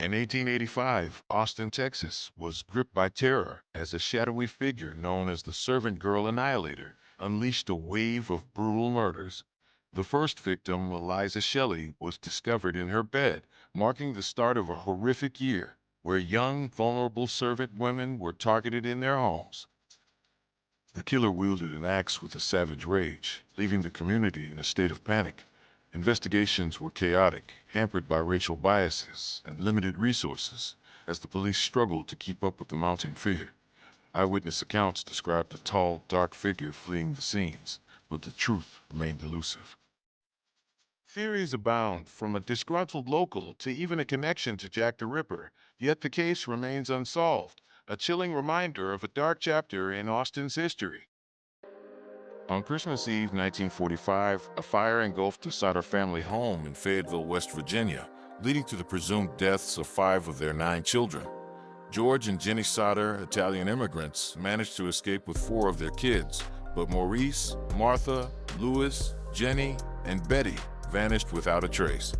In 1885, Austin, Texas, was gripped by terror as a shadowy figure known as the Servant Girl Annihilator unleashed a wave of brutal murders. The first victim, Eliza Shelley, was discovered in her bed, marking the start of a horrific year where young, vulnerable servant women were targeted in their homes. The killer wielded an axe with a savage rage, leaving the community in a state of panic. Investigations were chaotic, hampered by racial biases and limited resources, as the police struggled to keep up with the mounting fear. Eyewitness accounts described a tall, dark figure fleeing the scenes, but the truth remained elusive. Theories abound, from a disgruntled local to even a connection to Jack the Ripper, yet the case remains unsolved, a chilling reminder of a dark chapter in Austin's history. On Christmas Eve 1945, a fire engulfed the Sutter family home in Fayetteville, West Virginia, leading to the presumed deaths of 5 of their 9 children. George and Jenny Sutter, Italian immigrants, managed to escape with 4 of their kids, but Maurice, Martha, Louis, Jenny, and Betty vanished without a trace.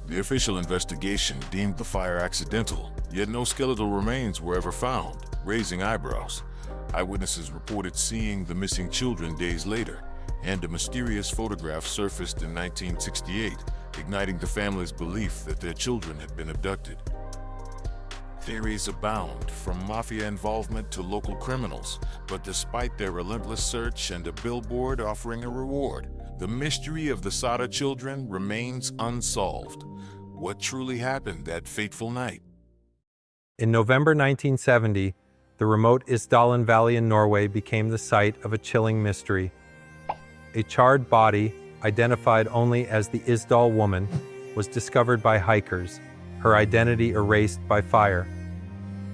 The official investigation deemed the fire accidental, yet no skeletal remains were ever found, raising eyebrows. Eyewitnesses reported seeing the missing children days later, and a mysterious photograph surfaced in 1968, igniting the family's belief that their children had been abducted. Theories abound, from mafia involvement to local criminals, but despite their relentless search and a billboard offering a reward, the mystery of the Sada children remains unsolved. What truly happened that fateful night? In November 1970, the remote Isdalen Valley in Norway became the site of a chilling mystery. A charred body, identified only as the Isdal woman, was discovered by hikers, her identity erased by fire.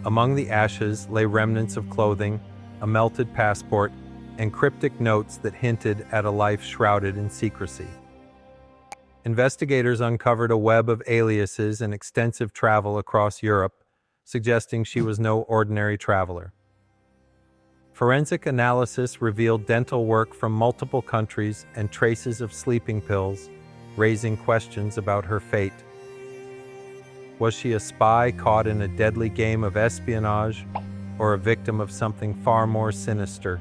Among the ashes lay remnants of clothing, a melted passport, and cryptic notes that hinted at a life shrouded in secrecy. Investigators uncovered a web of aliases and extensive travel across Europe, suggesting she was no ordinary traveler. Forensic analysis revealed dental work from multiple countries and traces of sleeping pills, raising questions about her fate. Was she a spy caught in a deadly game of espionage, or a victim of something far more sinister?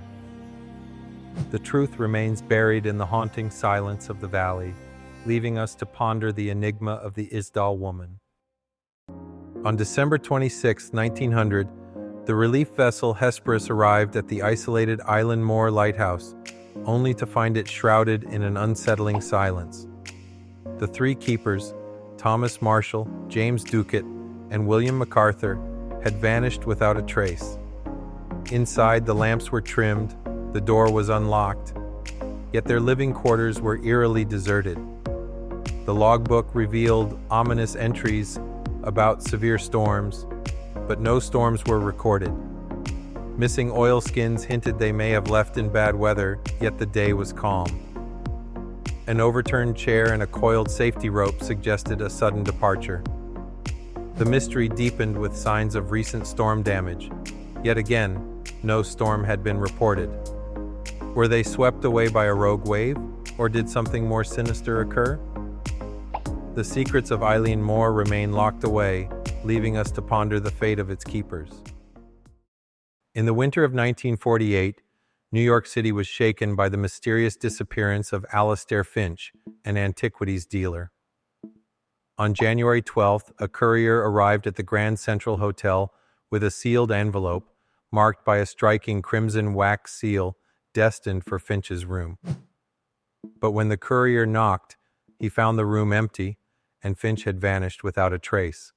The truth remains buried in the haunting silence of the valley, leaving us to ponder the enigma of the Isdal woman. On December 26, 1900, the relief vessel Hesperus arrived at the isolated Island Moor lighthouse, only to find it shrouded in an unsettling silence. The 3 keepers, Thomas Marshall, James Ducat, and William MacArthur, had vanished without a trace. Inside, the lamps were trimmed, the door was unlocked, yet their living quarters were eerily deserted. The logbook revealed ominous entries about severe storms, but no storms were recorded. Missing oilskins hinted they may have left in bad weather, yet the day was calm. An overturned chair and a coiled safety rope suggested a sudden departure. The mystery deepened with signs of recent storm damage. Yet again, no storm had been reported. Were they swept away by a rogue wave, or did something more sinister occur? The secrets of Eileen Moor remain locked away, leaving us to ponder the fate of its keepers. In the winter of 1948, New York City was shaken by the mysterious disappearance of Alastair Finch, an antiquities dealer. On January 12th, a courier arrived at the Grand Central Hotel with a sealed envelope marked by a striking crimson wax seal destined for Finch's room. But when the courier knocked, he found the room empty, and Finch had vanished without a trace.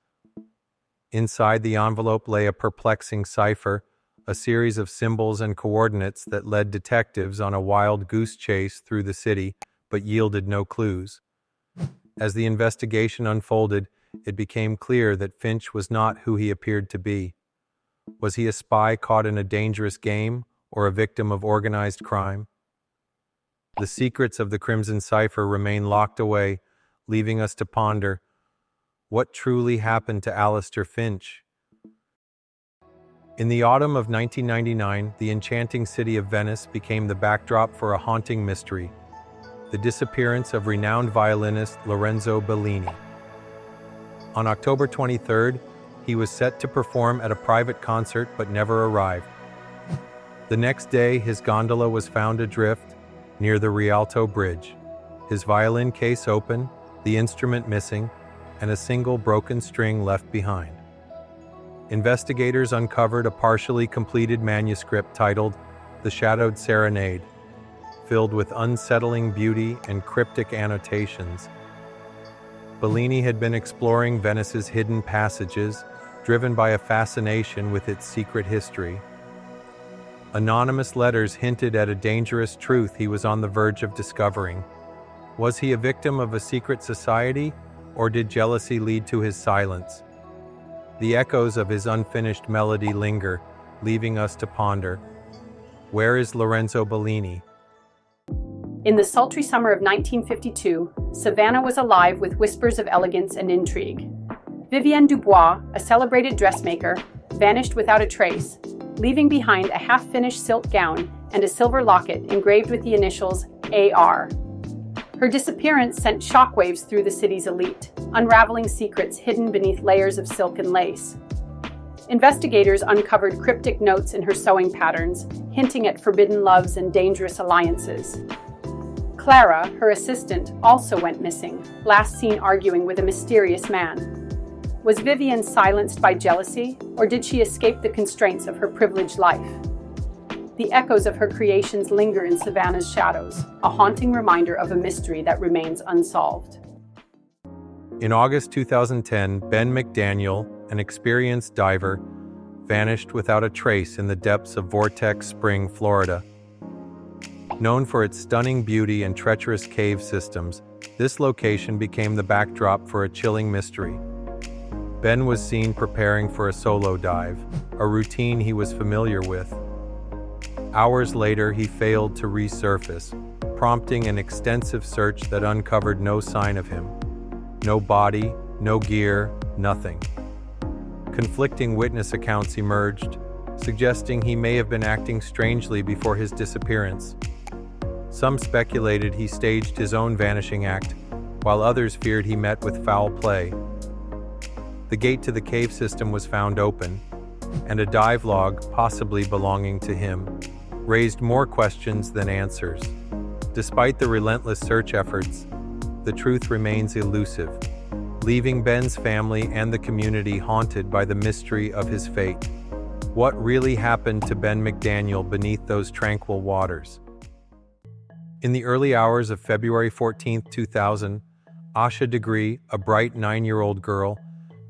Inside the envelope lay a perplexing cipher, a series of symbols and coordinates that led detectives on a wild goose chase through the city, but yielded no clues. As the investigation unfolded, it became clear that Finch was not who he appeared to be. Was he a spy caught in a dangerous game, or a victim of organized crime? The secrets of the Crimson Cipher remain locked away, leaving us to ponder, what truly happened to Alastair Finch? In the autumn of 1999, the enchanting city of Venice became the backdrop for a haunting mystery, the disappearance of renowned violinist Lorenzo Bellini. On October 23rd, he was set to perform at a private concert but never arrived. The next day, his gondola was found adrift near the Rialto Bridge. His violin case open, the instrument missing, and a single broken string left behind. Investigators uncovered a partially completed manuscript titled The Shadowed Serenade, filled with unsettling beauty and cryptic annotations. Bellini had been exploring Venice's hidden passages, driven by a fascination with its secret history. Anonymous letters hinted at a dangerous truth he was on the verge of discovering. Was he a victim of a secret society, or did jealousy lead to his silence? The echoes of his unfinished melody linger, leaving us to ponder. Where is Lorenzo Bellini? In the sultry summer of 1952, Savannah was alive with whispers of elegance and intrigue. Vivienne Dubois, a celebrated dressmaker, vanished without a trace, leaving behind a half-finished silk gown and a silver locket engraved with the initials AR. Her disappearance sent shockwaves through the city's elite, unraveling secrets hidden beneath layers of silk and lace. Investigators uncovered cryptic notes in her sewing patterns, hinting at forbidden loves and dangerous alliances. Clara, her assistant, also went missing, last seen arguing with a mysterious man. Was Vivienne silenced by jealousy, or did she escape the constraints of her privileged life? The echoes of her creations linger in Savannah's shadows, a haunting reminder of a mystery that remains unsolved. In August 2010, Ben McDaniel, an experienced diver, vanished without a trace in the depths of Vortex Spring, Florida. Known for its stunning beauty and treacherous cave systems, this location became the backdrop for a chilling mystery. Ben was seen preparing for a solo dive, a routine he was familiar with. Hours later, he failed to resurface, prompting an extensive search that uncovered no sign of him. No body, no gear, nothing. Conflicting witness accounts emerged, suggesting he may have been acting strangely before his disappearance. Some speculated he staged his own vanishing act, while others feared he met with foul play. The gate to the cave system was found open, and a dive log, possibly belonging to him, raised more questions than answers. Despite the relentless search efforts, the truth remains elusive, leaving Ben's family and the community haunted by the mystery of his fate. What really happened to Ben McDaniel beneath those tranquil waters? In the early hours of February 14, 2000, Asha Degree, a bright 9-year-old girl,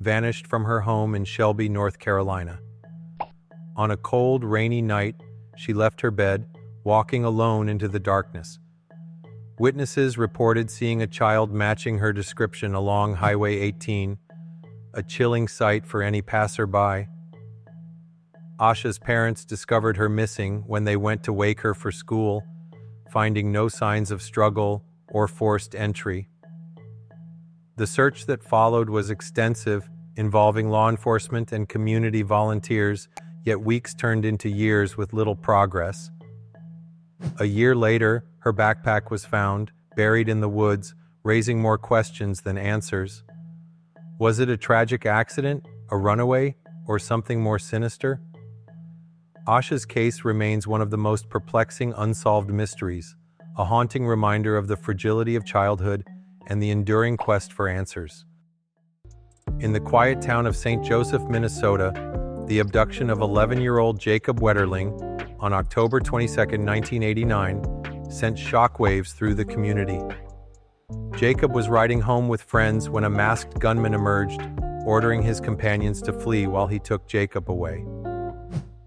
vanished from her home in Shelby, North Carolina. On a cold, rainy night, she left her bed, walking alone into the darkness. Witnesses reported seeing a child matching her description along Highway 18, a chilling sight for any passerby. Asha's parents discovered her missing when they went to wake her for school, finding no signs of struggle or forced entry. The search that followed was extensive, involving law enforcement and community volunteers, yet weeks turned into years with little progress. A year later, her backpack was found, buried in the woods, raising more questions than answers. Was it a tragic accident, a runaway, or something more sinister? Asha's case remains one of the most perplexing unsolved mysteries, a haunting reminder of the fragility of childhood and the enduring quest for answers. In the quiet town of St. Joseph, Minnesota, the abduction of 11-year-old Jacob Wetterling on October 22, 1989, sent shockwaves through the community. Jacob was riding home with friends when a masked gunman emerged, ordering his companions to flee while he took Jacob away.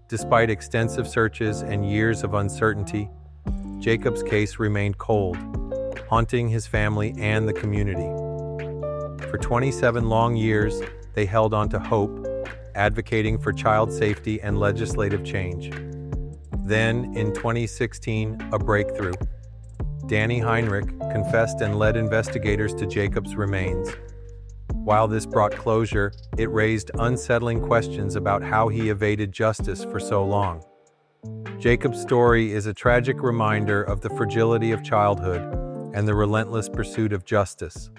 Despite extensive searches and years of uncertainty, Jacob's case remained cold, haunting his family and the community. For 27 long years, they held on to hope, advocating for child safety and legislative change. Then, in 2016, a breakthrough. Danny Heinrich confessed and led investigators to Jacob's remains. While this brought closure, it raised unsettling questions about how he evaded justice for so long. Jacob's story is a tragic reminder of the fragility of childhood and the relentless pursuit of justice.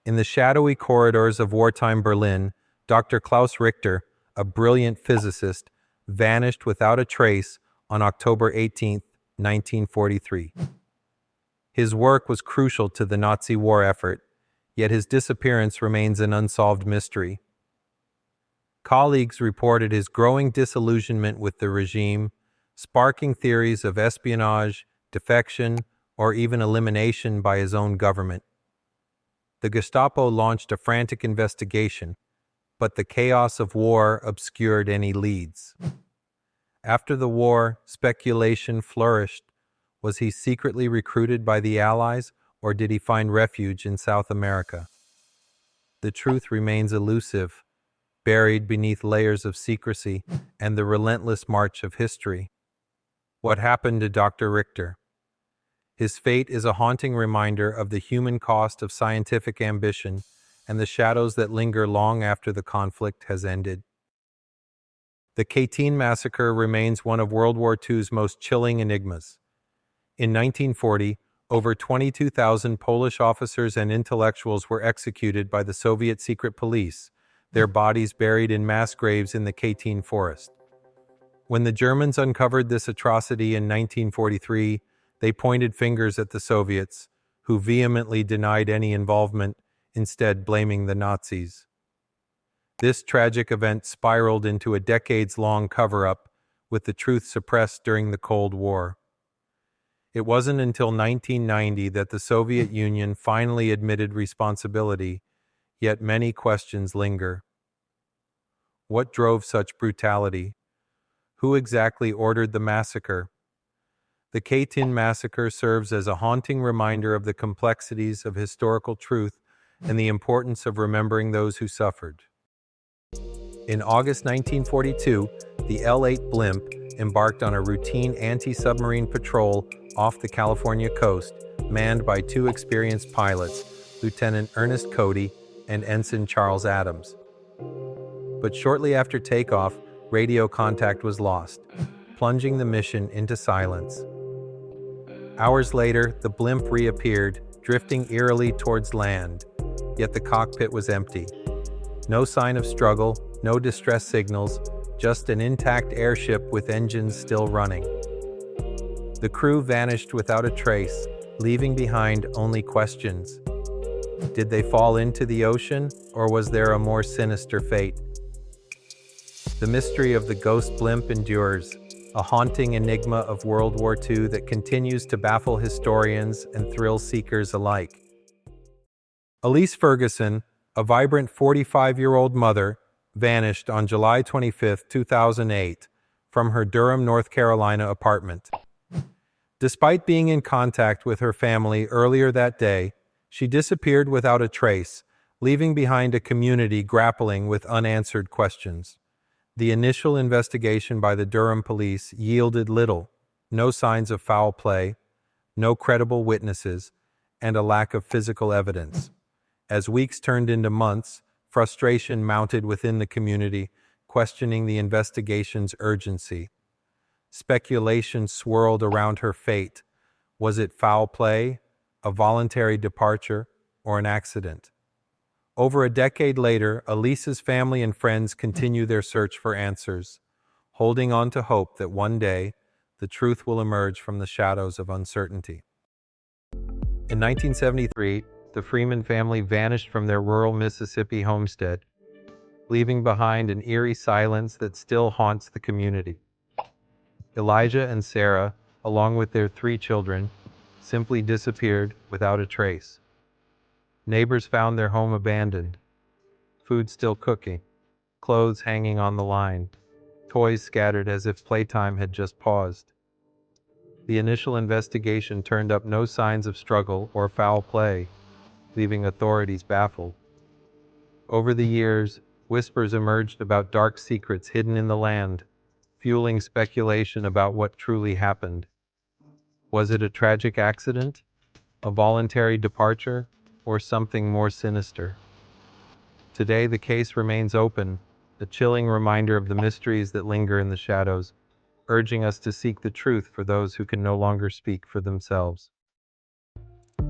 In the shadowy corridors of wartime Berlin, Dr. Klaus Richter, a brilliant physicist, vanished without a trace on October 18, 1943. His work was crucial to the Nazi war effort, yet his disappearance remains an unsolved mystery. Colleagues reported his growing disillusionment with the regime, sparking theories of espionage, defection, or even elimination by his own government. The Gestapo launched a frantic investigation, but the chaos of war obscured any leads. After the war, speculation flourished. Was he secretly recruited by the Allies, or did he find refuge in South America? The truth remains elusive, buried beneath layers of secrecy and the relentless march of history. What happened to Dr. Richter? His fate is a haunting reminder of the human cost of scientific ambition and the shadows that linger long after the conflict has ended. The Katyn massacre remains one of World War II's most chilling enigmas. In 1940, over 22,000 Polish officers and intellectuals were executed by the Soviet secret police, their bodies buried in mass graves in the Katyn forest. When the Germans uncovered this atrocity in 1943, they pointed fingers at the Soviets, who vehemently denied any involvement, instead blaming the Nazis. This tragic event spiraled into a decades-long cover-up, with the truth suppressed during the Cold War. It wasn't until 1990 that the Soviet Union finally admitted responsibility, yet many questions linger. What drove such brutality? Who exactly ordered the massacre? The Katyn massacre serves as a haunting reminder of the complexities of historical truth and the importance of remembering those who suffered. In August 1942, the L-8 blimp embarked on a routine anti-submarine patrol off the California coast, manned by two experienced pilots, Lieutenant Ernest Cody and Ensign Charles Adams. But shortly after takeoff, radio contact was lost, plunging the mission into silence. Hours later, the blimp reappeared, drifting eerily towards land, yet the cockpit was empty. No sign of struggle, no distress signals, just an intact airship with engines still running. The crew vanished without a trace, leaving behind only questions. Did they fall into the ocean, or was there a more sinister fate? The mystery of the ghost blimp endures, a haunting enigma of World War II that continues to baffle historians and thrill seekers alike. Elise Ferguson, a vibrant 45-year-old mother, vanished on July 25, 2008, from her Durham, North Carolina apartment. Despite being in contact with her family earlier that day, she disappeared without a trace, leaving behind a community grappling with unanswered questions. The initial investigation by the Durham police yielded little, no signs of foul play, no credible witnesses, and a lack of physical evidence. As weeks turned into months, frustration mounted within the community, questioning the investigation's urgency. Speculation swirled around her fate. Was it foul play, a voluntary departure, or an accident? Over a decade later, Elise's family and friends continue their search for answers, holding on to hope that one day the truth will emerge from the shadows of uncertainty. In 1973, the Freeman family vanished from their rural Mississippi homestead, leaving behind an eerie silence that still haunts the community. Elijah and Sarah, along with their 3 children, simply disappeared without a trace. Neighbors found their home abandoned, food still cooking, clothes hanging on the line, toys scattered as if playtime had just paused. The initial investigation turned up no signs of struggle or foul play, leaving authorities baffled. Over the years, whispers emerged about dark secrets hidden in the land, fueling speculation about what truly happened. Was it a tragic accident, a voluntary departure, or something more sinister? Today, the case remains open, a chilling reminder of the mysteries that linger in the shadows, urging us to seek the truth for those who can no longer speak for themselves.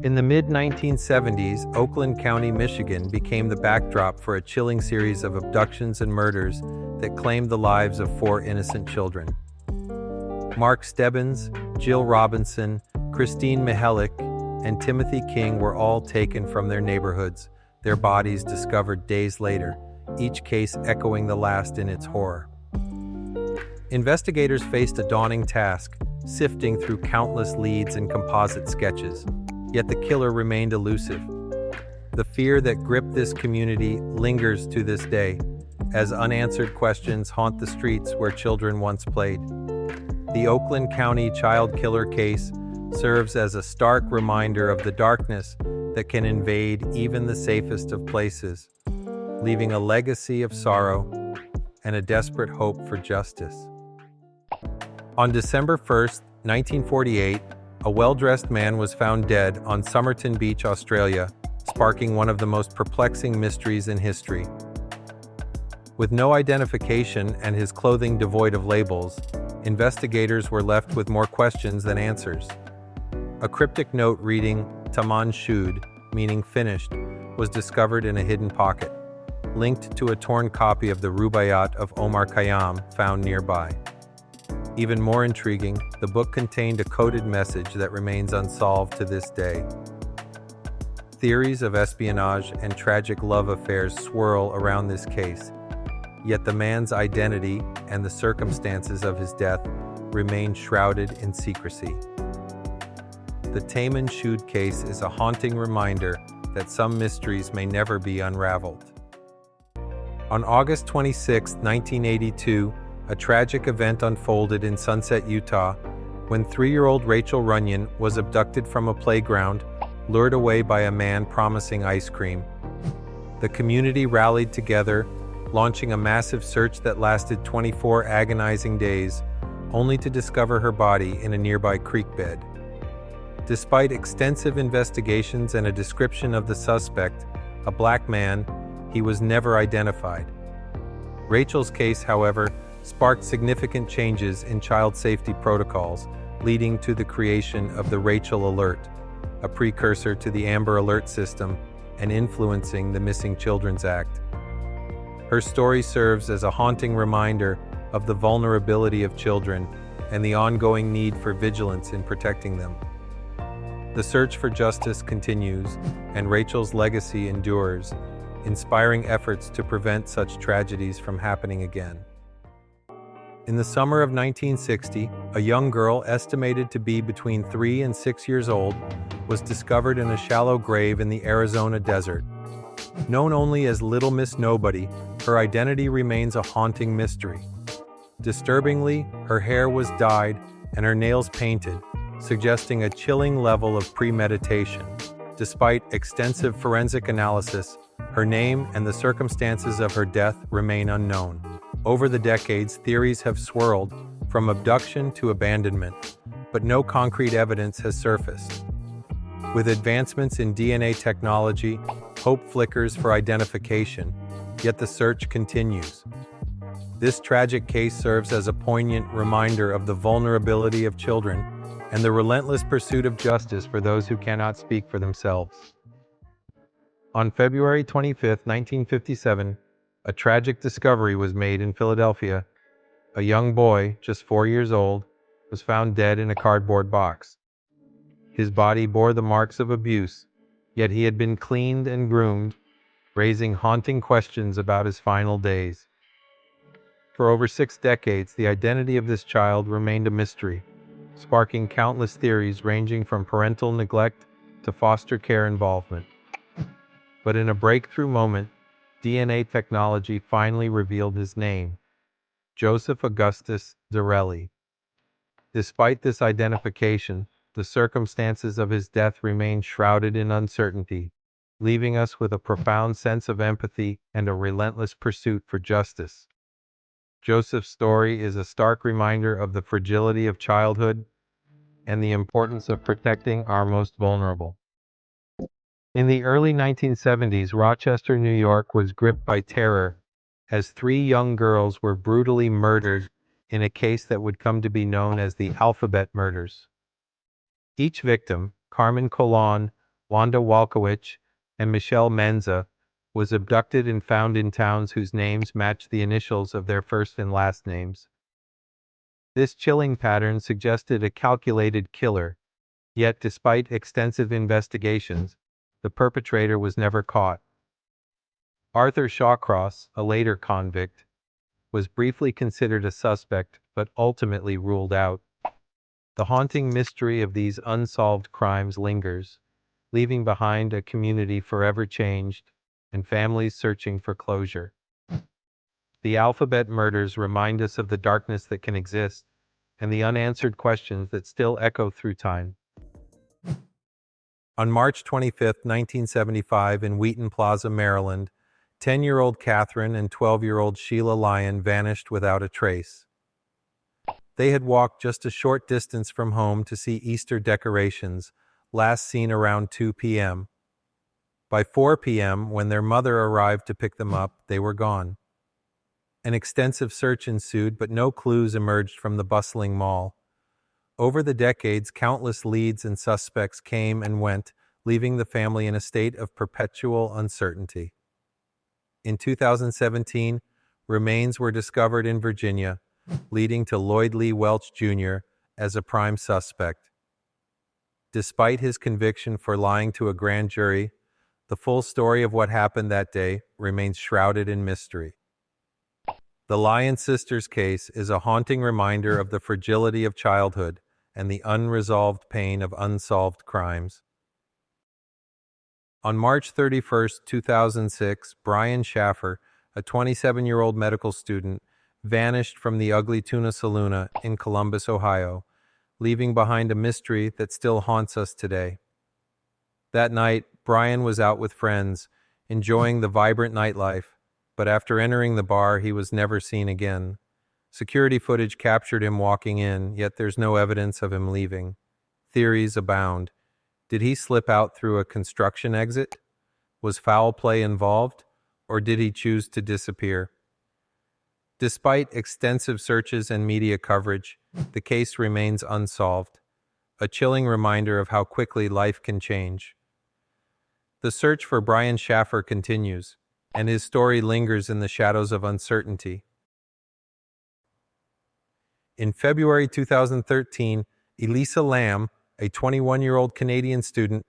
In the mid-1970s, Oakland County, Michigan became the backdrop for a chilling series of abductions and murders that claimed the lives of 4 innocent children. Mark Stebbins, Jill Robinson, Christine Mihalik, and Timothy King were all taken from their neighborhoods, their bodies discovered days later, each case echoing the last in its horror. Investigators faced a daunting task, sifting through countless leads and composite sketches, yet the killer remained elusive. The fear that gripped this community lingers to this day, as unanswered questions haunt the streets where children once played. The Oakland County child killer case serves as a stark reminder of the darkness that can invade even the safest of places, leaving a legacy of sorrow and a desperate hope for justice. On December 1st, 1948, a well-dressed man was found dead on Somerton Beach, Australia, sparking one of the most perplexing mysteries in history. With no identification and his clothing devoid of labels, investigators were left with more questions than answers. A cryptic note reading Taman Shud, meaning finished, was discovered in a hidden pocket, linked to a torn copy of the Rubaiyat of Omar Khayyam found nearby. Even more intriguing, the book contained a coded message that remains unsolved to this day. Theories of espionage and tragic love affairs swirl around this case, yet the man's identity and the circumstances of his death remain shrouded in secrecy. The Taman Shud case is a haunting reminder that some mysteries may never be unraveled. On August 26, 1982, a tragic event unfolded in Sunset, Utah, when 3-year-old Rachel Runyon was abducted from a playground, lured away by a man promising ice cream. The community rallied together, launching a massive search that lasted 24 agonizing days, only to discover her body in a nearby creek bed. Despite extensive investigations and a description of the suspect, a black man, he was never identified. Rachel's case, however, sparked significant changes in child safety protocols, leading to the creation of the Rachel Alert, a precursor to the Amber Alert system and influencing the Missing Children's Act. Her story serves as a haunting reminder of the vulnerability of children and the ongoing need for vigilance in protecting them. The search for justice continues, and Rachel's legacy endures, inspiring efforts to prevent such tragedies from happening again. In the summer of 1960, a young girl estimated to be between 3 and 6 years old was discovered in a shallow grave in the Arizona desert. Known only as Little Miss Nobody, her identity remains a haunting mystery. Disturbingly, her hair was dyed and her nails painted, suggesting a chilling level of premeditation. Despite extensive forensic analysis, her name and the circumstances of her death remain unknown. Over the decades, theories have swirled, from abduction to abandonment, but no concrete evidence has surfaced. With advancements in DNA technology, hope flickers for identification, yet the search continues. This tragic case serves as a poignant reminder of the vulnerability of children and the relentless pursuit of justice for those who cannot speak for themselves. On February 25, 1957, a tragic discovery was made in Philadelphia. A young boy, just 4 years old, was found dead in a cardboard box. His body bore the marks of abuse, yet he had been cleaned and groomed, raising haunting questions about his final days. For over 6 decades, the identity of this child remained a mystery, sparking countless theories ranging from parental neglect to foster care involvement. But in a breakthrough moment, DNA technology finally revealed his name, Joseph Augustus Zarelli. Despite this identification, the circumstances of his death remain shrouded in uncertainty, leaving us with a profound sense of empathy and a relentless pursuit for justice. Joseph's story is a stark reminder of the fragility of childhood and the importance of protecting our most vulnerable. In the early 1970s, Rochester, New York was gripped by terror as 3 young girls were brutally murdered in a case that would come to be known as the Alphabet Murders. Each victim, Carmen Colon, Wanda Walkowicz, and Michelle Menza, was abducted and found in towns whose names matched the initials of their first and last names. This chilling pattern suggested a calculated killer, yet despite extensive investigations, the perpetrator was never caught. Arthur Shawcross, a later convict, was briefly considered a suspect but ultimately ruled out. The haunting mystery of these unsolved crimes lingers, leaving behind a community forever changed and families searching for closure. The alphabet murders remind us of the darkness that can exist and the unanswered questions that still echo through time. On March 25, 1975, in Wheaton Plaza, Maryland, 10-year-old Catherine and 12-year-old Sheila Lyon vanished without a trace. They had walked just a short distance from home to see Easter decorations, last seen around 2 p.m. By 4 p.m., when their mother arrived to pick them up, they were gone. An extensive search ensued, but no clues emerged from the bustling mall. Over the decades, countless leads and suspects came and went, leaving the family in a state of perpetual uncertainty. In 2017, remains were discovered in Virginia, leading to Lloyd Lee Welch Jr. as a prime suspect. Despite his conviction for lying to a grand jury, the full story of what happened that day remains shrouded in mystery. The Lyon sisters' case is a haunting reminder of the fragility of childhood and the unresolved pain of unsolved crimes. On March 31, 2006, Brian Schaffer, a 27-year-old medical student, vanished from the Ugly Tuna Saloon in Columbus, Ohio, leaving behind a mystery that still haunts us today. That night, Brian was out with friends, enjoying the vibrant nightlife, but after entering the bar, he was never seen again. Security footage captured him walking in, yet there's no evidence of him leaving. Theories abound. Did he slip out through a construction exit? Was foul play involved? Or did he choose to disappear? Despite extensive searches and media coverage, the case remains unsolved, a chilling reminder of how quickly life can change. The search for Brian Schaffer continues, and his story lingers in the shadows of uncertainty. In February 2013, Elisa Lam, a 21-year-old Canadian student,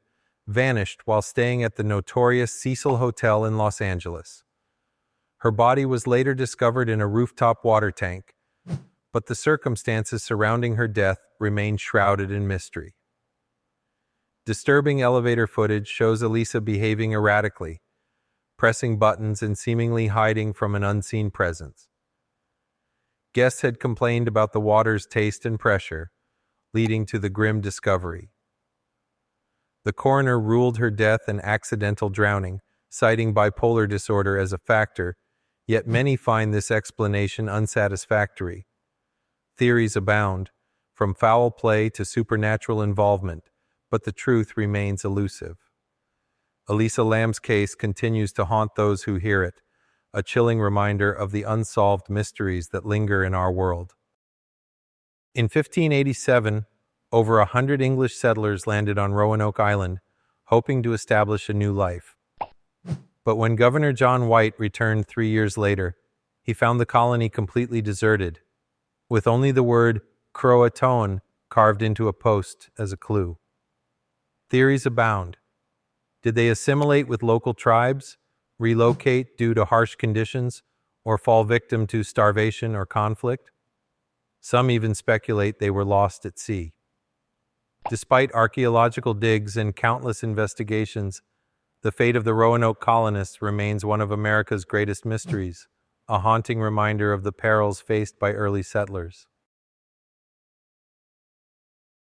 vanished while staying at the notorious Cecil Hotel in Los Angeles. Her body was later discovered in a rooftop water tank, but the circumstances surrounding her death remain shrouded in mystery. Disturbing elevator footage shows Elisa behaving erratically, pressing buttons and seemingly hiding from an unseen presence. Guests had complained about the water's taste and pressure, leading to the grim discovery. The coroner ruled her death an accidental drowning, citing bipolar disorder as a factor, yet many find this explanation unsatisfactory. Theories abound, from foul play to supernatural involvement, but the truth remains elusive. Elisa Lam's case continues to haunt those who hear it, a chilling reminder of the unsolved mysteries that linger in our world. In 1587, over 100 English settlers landed on Roanoke Island, hoping to establish a new life. But when Governor John White returned 3 years later, he found the colony completely deserted, with only the word Croatoan carved into a post as a clue. Theories abound. Did they assimilate with local tribes, relocate due to harsh conditions, or fall victim to starvation or conflict? Some even speculate they were lost at sea. Despite archaeological digs and countless investigations, the fate of the Roanoke colonists remains one of America's greatest mysteries, a haunting reminder of the perils faced by early settlers.